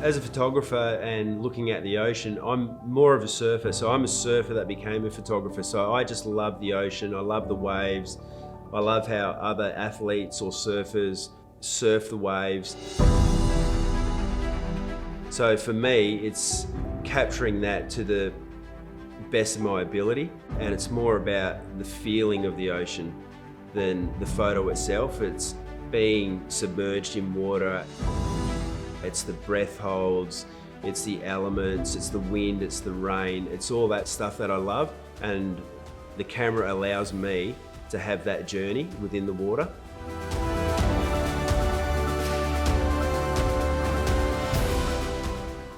As a photographer and looking at the ocean, I'm more of a surfer. So I'm a surfer that became a photographer. So I just love the ocean. I love the waves. I love how other athletes or surfers surf the waves. So for me, it's capturing that to the best of my ability. And it's more about the feeling of the ocean than the photo itself. It's being submerged in water. It's the breath holds, it's the elements, it's the wind, it's the rain, it's all that stuff that I love, and the camera allows me to have that journey within the water.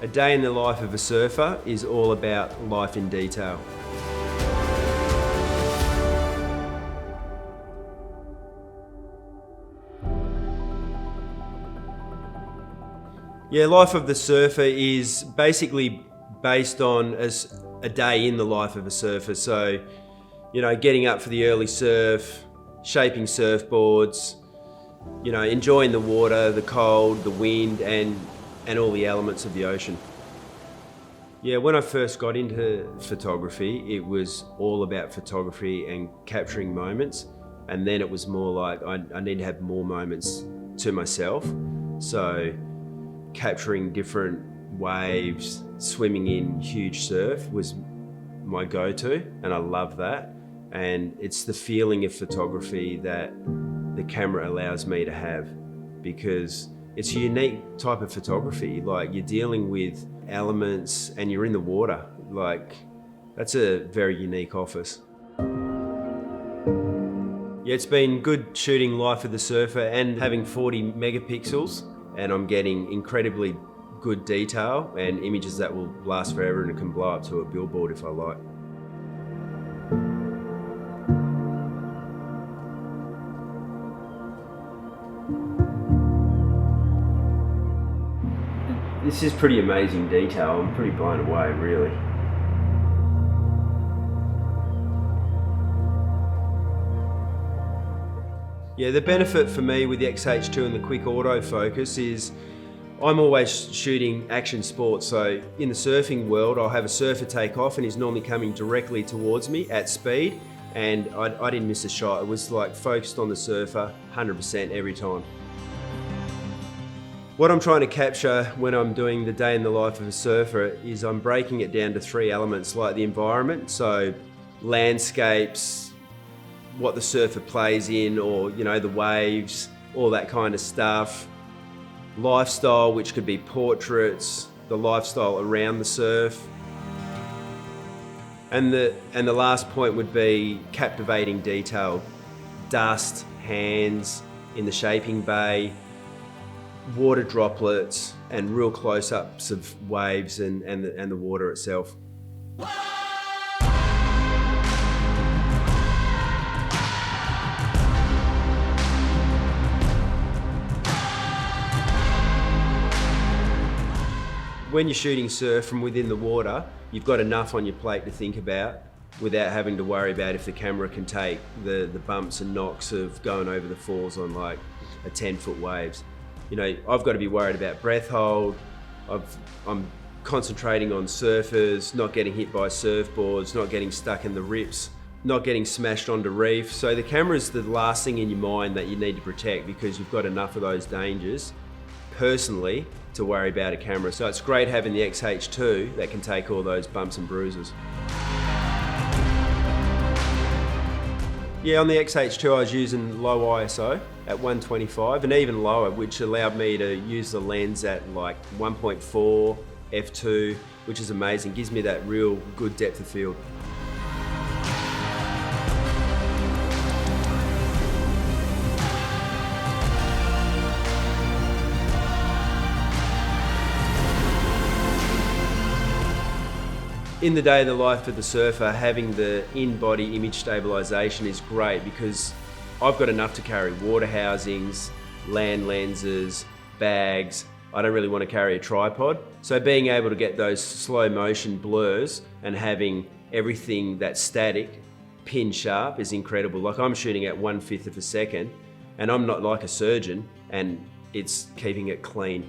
A day in the life of a surfer is all about life in detail. Yeah, life of the surfer is basically based on as a day in the life of a surfer. So, you know, getting up for the early surf, shaping surfboards, you know, enjoying the water, the cold, the wind, and all the elements of the ocean. Yeah, when I first got into photography, it was all about photography and capturing moments. And then it was more like, I need to have more moments to myself. So, capturing different waves, swimming in huge surf was my go-to, and I love that. And it's the feeling of photography that the camera allows me to have, because it's a unique type of photography. Like, you're dealing with elements and you're in the water. Like, that's a very unique office. Yeah, it's been good shooting Life of the Surfer and having 40 megapixels. And I'm getting incredibly good detail and images that will last forever, and it can blow up to a billboard if I like. This is pretty amazing detail. I'm pretty blown away, really. Yeah, the benefit for me with the X-H2 and the quick autofocus is I'm always shooting action sports. So in the surfing world, I'll have a surfer take off and he's normally coming directly towards me at speed, and I didn't miss a shot. It was like focused on the surfer 100% every time. What I'm trying to capture when I'm doing the day in the life of a surfer is I'm breaking it down to 3 elements, like the environment, so landscapes, what the surfer plays in, or, you know, the waves, all that kind of stuff. Lifestyle, which could be portraits, the lifestyle around the surf. And the last point would be captivating detail. Dust, hands in the shaping bay, water droplets, and real close-ups of waves and the water itself. When you're shooting surf from within the water, you've got enough on your plate to think about without having to worry about if the camera can take the bumps and knocks of going over the falls on like a 10-foot waves. You know, I've got to be worried about breath hold. I'm concentrating on surfers, not getting hit by surfboards, not getting stuck in the rips, not getting smashed onto reef. So the camera's the last thing in your mind that you need to protect, because you've got enough of those dangers personally to worry about a camera. So it's great having the X-H2 that can take all those bumps and bruises. Yeah, on the X-H2 I was using low ISO at 125 and even lower, which allowed me to use the lens at like 1.4 f2, which is amazing. Gives me that real good depth of field. In the day of the life of the surfer, having the in-body image stabilization is great, because I've got enough to carry water housings, land lenses, bags. I don't really want to carry a tripod. So being able to get those slow motion blurs and having everything that's static pin sharp is incredible. Like, I'm shooting at 1/5 of a second and I'm not like a surgeon, and it's keeping it clean.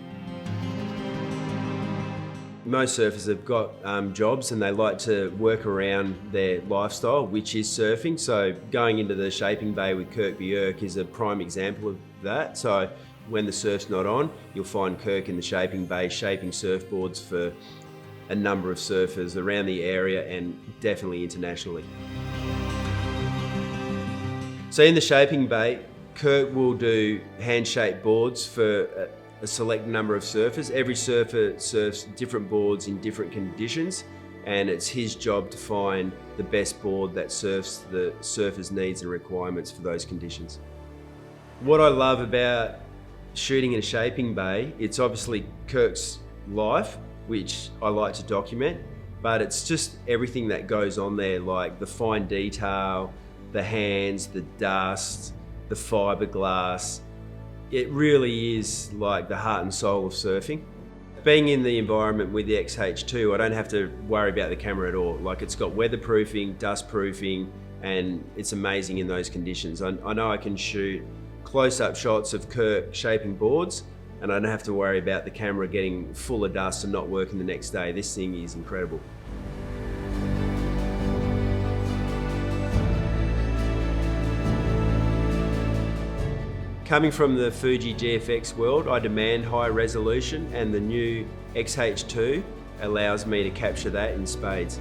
Most surfers have got jobs and they like to work around their lifestyle, which is surfing. So going into the shaping bay with Kirk Björk is a prime example of that. So when the surf's not on, you'll find Kirk in the shaping bay shaping surfboards for a number of surfers around the area and definitely internationally. So in the shaping bay, Kirk will do hand-shaped boards for a select number of surfers. Every surfer surfs different boards in different conditions, and it's his job to find the best board that serves the surfer's needs and requirements for those conditions. What I love about shooting in a shaping bay, it's obviously Kirk's life, which I like to document, but it's just everything that goes on there, like the fine detail, the hands, the dust, the fiberglass. It really is like the heart and soul of surfing. Being in the environment with the X-H2, I don't have to worry about the camera at all. Like, it's got weatherproofing, dustproofing, and it's amazing in those conditions. I know I can shoot close-up shots of Kirk shaping boards, and I don't have to worry about the camera getting full of dust and not working the next day. This thing is incredible. Coming from the Fuji GFX world, I demand high resolution, and the new X-H2 allows me to capture that in spades.